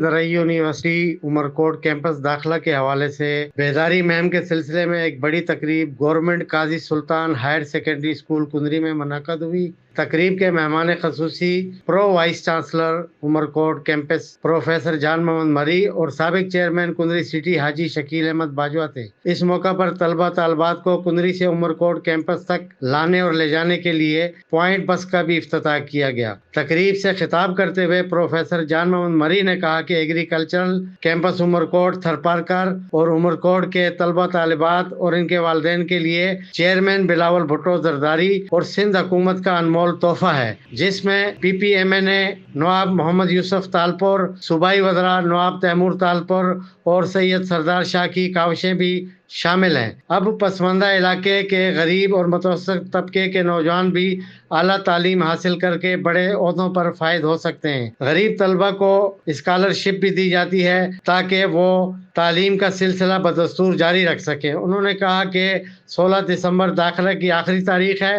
زرعی university Umarkot campus داخلہ کے حوالے سے بیداری مہم کے سلسلے میں ایک بڑی تقریب government Qazi Sultan higher secondary school Kandri میں منعقد ہوئی۔ تقریب کے مہمان خصوصی pro vice chancellor Umerkot campus professor Jan Muhammad Marri اور سابق چیئرمین کندری سٹی حاجی شکیل احمد باجوہ تھے۔ اس موقع پر طلبہ طالبات کو کندری سے عمرکوٹ کیمپس تک لانے اور لے جانے کے لیے پوائنٹ بس کا بھی افتتاح کیا گیا۔ تقریب سے خطاب کرتے ہوئے پروفیسر جان محمد مری نے کہا کہ ایگریکلچرل کیمپس عمرکوٹ تھرپارکر اور عمرکوٹ کے طلبہ طالبات اور ان کے والدین کے لیے چیئرمین بلاول بھٹو زرداری اور سندھ حکومت کا انمول تحفہ ہے، جس میں پی پی ایم این اے نواب محمد یوسف تالپور، صوبائی وزراء نواب تیمور تالپور اور سید سردار شاہ کی کاوشیں بھی شامل ہیں۔ اب پسماندہ علاقے کے غریب اور متوسط طبقے کے نوجوان بھی اعلیٰ تعلیم حاصل کر کے بڑے عہدوں پر فائز ہو سکتے ہیں۔ غریب طلبہ کو اسکالرشپ بھی دی جاتی ہے تاکہ وہ تعلیم کا سلسلہ بدستور جاری رکھ سکیں۔ انہوں نے کہا کہ 16 دسمبر داخلہ کی آخری تاریخ ہے۔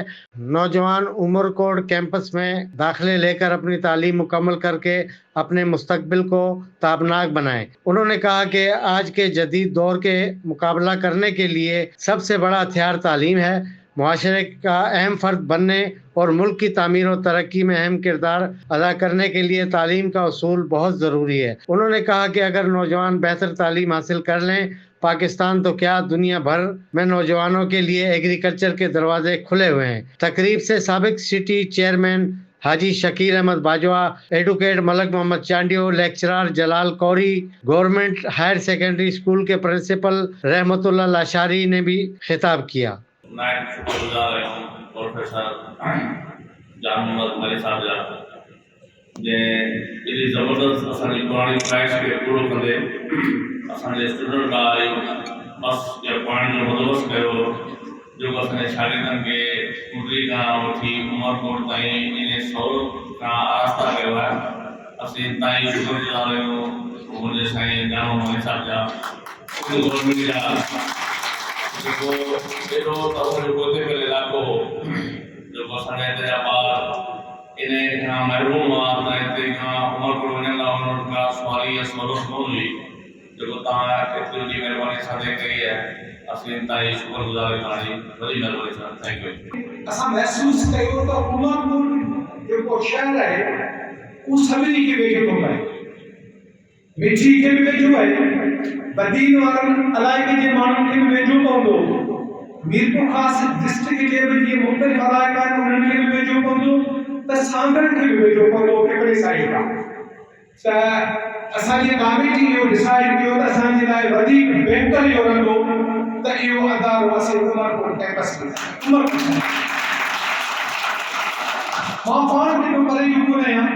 نوجوان عمرکوٹ کیمپس میں داخلے لے کر اپنی تعلیم مکمل کر کے اپنے مستقبل کو تابناک بنائیں۔ انہوں نے کہا کہ آج کے جدید دور کے مقابلہ کرنے کے لیے سب سے بڑا ہتھیار تعلیم ہے۔ معاشرے کا اہم فرد بننے اور ملک کی تعمیر و ترقی میں اہم کردار ادا کرنے کے لیے تعلیم کا اصول بہت ضروری ہے۔ انہوں نے کہا کہ اگر نوجوان بہتر تعلیم حاصل کر لیں، پاکستان تو کیا دنیا بھر میں نوجوانوں کے لیے ایگریکلچر کے دروازے کھلے ہوئے ہیں۔ تقریب سے سابق سٹی چیئرمین حاجی شکیل احمد باجوہ، ایڈوکیٹ ملک محمد چانڈیو، لیکچرار جلال کوری، گورنمنٹ ہائر سیکنڈری اسکول کے پرنسپل رحمت اللہ لاشاری نے بھی خطاب کیا۔ نائب شکر گزار آहियूं प्रोफेसर जान मोहम्मद मरी साहब जा जंहिं एॾी ज़बरदस्त असांजी पुराणी ख्वाहिश खे पूरो कंदे असांजे स्टूडेंट लाइ बस या पाणी जो बंदोबस्तु कयो, जेको असांजे शागिर्दनि खे कुंडली खां वठी उमरकोट ताईं इन सहूलियत खां आरास्ता कयो आहे। असीं ताईं शुक्र गुज़ार आहियूं मुंहिंजे साईं जान मोहम्मद मरी साहब जा गवर्नमेंट जा जेको एॾो त असांजो गोदेकल इलाइक़ो हो, जेको असांजा हिते जा ॿार इन खां महरूम हुआ त हिते खां उमरकोट वञण लाइ उन्हनि का सवारी या सहूलियत कोन हुई, जेको तव्हां केतिरी जी महिरबानी सां कई आहे। असीं ताईं शुक्र गुज़ार आहियूं तव्हांजी वॾी महिरबानी सां। Thank U. असां महसूस कयो त उमरकोट जेको शहर आहे उहो सभिनी खे वेझो थो पए, मिठी खे बि वेझो आहे, बदीन वारनि इलाइक़े जे माण्हुनि खे बि वेझो पवंदो, मीरपुर ख़ासि डिस्ट्रिक्ट जे बि जीअं मुख़्तलिफ़ इलाइक़ा आहिनि उन्हनि खे बि वेझो पवंदो, त सांगड़ खे बि वेझो पवंदो केतिरे साइड खां। त असांजी कमेटी इहो डिसाइड कयो त असांजे लाइ वधीक बहितर इहो रहंदो त इहो अदारो असीं उमरकोट कैंपस में मां पाण खे परे जूं कोन आहियां,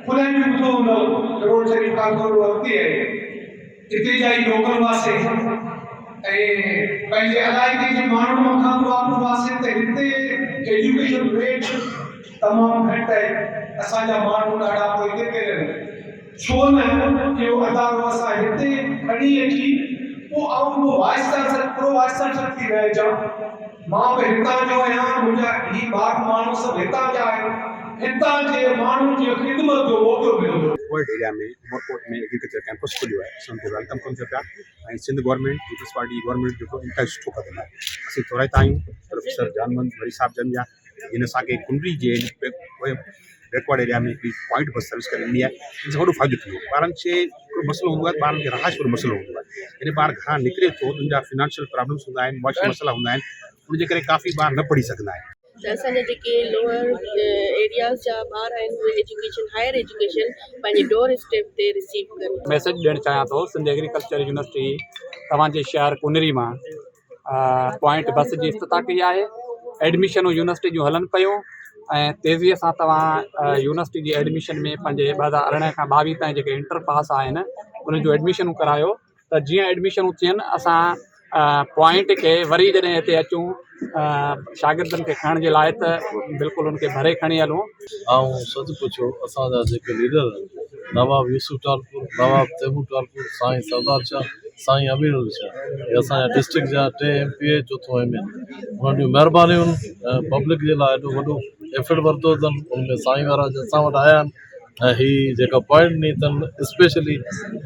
खुले बि ॿुधो हूंदो रोड शरीफ़ खां थोरो अॻिते आहे, हिते जा ई लोकल वासे ऐं पंहिंजे इलाइक़े जे माण्हुनि खां वाक़ुफ़ वासे त हिते एजुकेशन रेट तमामु घटि आहे। असांजा माण्हू ॾाढा पोइते पियल आहिनि, छो न इहो अदारो असां हिते खणी अची पोइ wise chancellor pro wise chancellor थी रहिजां। मां बि हितां जो आहियां, मुंहिंजा ही ॿार माण्हू सभु हितां जा आहिनि, हितां जे माण्हुनि जी ख़िदमत जो मौक़ो मिलंदो। वर्ल्ड एरिया में उमरकोट में एग्रीकल्चर कैंपस खुलियो आहे, असां उनखे वेलकम कयूं पिया ऐं सिंध गवर्नमेंट पीपल्स पार्टी गवर्नमेंट जेको इंटरेस्ट सुठो कंदो आहे। असीं तौराइता आहियूं प्रोफेसर जान मोहम्मद मरी साहब जन जा, जिन असांखे कुंडली जे बैकवर्ड एरिया में हिकिड़ी पॉइंट बस सर्विस करे ॾिनी आहे, इन सां वॾो फ़ाइदो थींदो। ॿारनि खे हिकिड़ो मसइलो हूंदो आहे, ॿारनि खे रहाइश जो मसइलो हूंदो आहे, जॾहिं ॿार घरां निकिरे थो उनजा फिनेंशियल प्रॉब्लम्स हूंदा आहिनि, मुआशी मसइला हूंदा आहिनि, उनजे करे काफ़ी ॿार न पढ़ी सघंदा आहिनि। असांजा जेके लोअर एरियाज़ जा ॿार आहिनि उहे एजुकेशन हायर एजुकेशन पंहिंजे डोर स्टेप ते रिसीव कनि। मैसेज ॾियणु चाहियां थो, सिंध एग्रीकल्चर यूनिवर्सिटी तव्हांजे शहर कुनरी मां पॉइंट बस जी इफ़्तिताह कई आहे। एडमिशनूं यूनिवर्सिटी जूं हलनि पियूं ऐं तेज़ीअ सां तव्हां यूनिवर्सिटी जी एडमिशन में पंहिंजे 2018 खां 22 ताईं जेके इंटर पास आहिनि उन्हनि जूं एडमिशनूं करायो, त जीअं एडमिशनूं थियनि असां पॉइंट खे वरी जॾहिं हिते अचूं शागिर्दनि खे खणण जे लाइ त बिल्कुलु उनखे भरे खणी हलूं। ऐं सच पुछो असांजा जेके लीडर नवाब यूसुफ टालपुर, नवाब तैमूर टालपुर, साईं सरदार शाह, साईं अमीरुल शाह, ये असांजा डिस्ट्रिक्ट जा 3 MPA चौथों MA, उन्हनि जूं महिरबानियूं पब्लिक जे लाइ एॾो वॾो एफर्ट वरितो अथनि। उनमें साईं वारा असां वटि आया आहिनि, ऐं हीअ जेका पॉइंट नी अथनि स्पेशली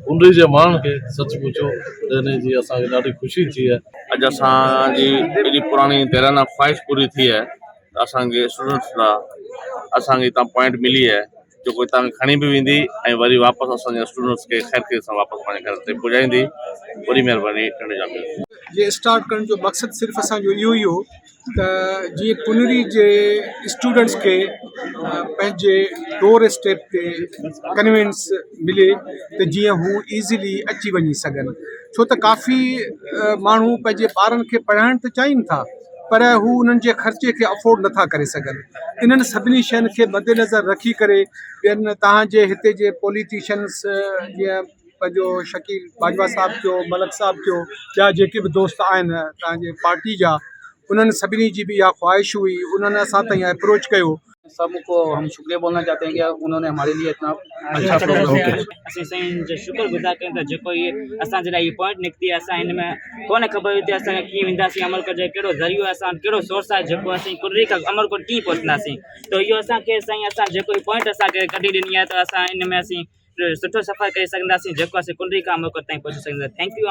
कुंडरी जे माण्हुनि खे सच पुछो त हिन जी असांखे ॾाढी ख़ुशी थी आहे। अॼु असांजी एॾी पुराणी दिलराना ख़्वाहिश पूरी थी आहे त असांखे स्टूडेंट्स लाइ असांखे हितां पॉइंट मिली आहे जेको हितां खणी बि वेंदी ऐं वरी वापसि असांजे स्टूडेंट्स खे ख़ैर ख़ैर सां वापसि पंहिंजे घर ते पुॼाईंदी। वॾी महिरबानी करणी चाहिंदुसि। ये स्टार्ट करण जो मक़सदु सिर्फ़ु असांजो इहो ई हो त जीअं कुनरी जे स्टूडेंट्स खे पंहिंजे डोर स्टेप ते कन्वेंस मिले त जीअं हू ईज़िली अची वञी सघनि, छो त काफ़ी माण्हू पंहिंजे ॿारनि खे पढ़ाइण त चाहिनि था पर हू उन्हनि जे ख़र्चे खे अफोर्ड नथा करे सघनि। इन्हनि सभिनी शयुनि खे मद्देनज़र रखी करे ॿियनि तव्हांजे हिते जे पॉलिटिशियन्स जीअं पंहिंजो शकील बाजवा साहब थियो, मलक साहब थियो, या जेके बि दोस्त आहिनि तव्हांजे पार्टी जा, उन्हनि सभिनी जी बि इहा ख्वाहिश हुई, उन्हनि असां ताईं अप्रोच कयो। सबको हम शुक्रिया बोलना चाहते हैं कि उन्होंने हमारे लिए इतना अच्छा प्रोग्राम किया। असीं साईं जो शुक्रगुज़ार कयूं था जेको ये असांजे लाइ पॉइंट निकिती आहे। असां हिन में कोन ख़बर हुई त असांखे कीअं वेंदासीं अमरकोट जो कहिड़ो ज़रियो आहे, असां कहिड़ो सोर्स आहे जेको असीं कुनरी खां अमरकोट कीअं पहुचंदासीं। त इहो असांखे साईं असां जेको पॉइंट असांखे कढी ॾिनी आहे त असां इन में असीं सुठो सफ़र करे सघंदासीं जेको असीं कुनरी खां अमरकोट ताईं पहुची सघंदासीं। Thank U.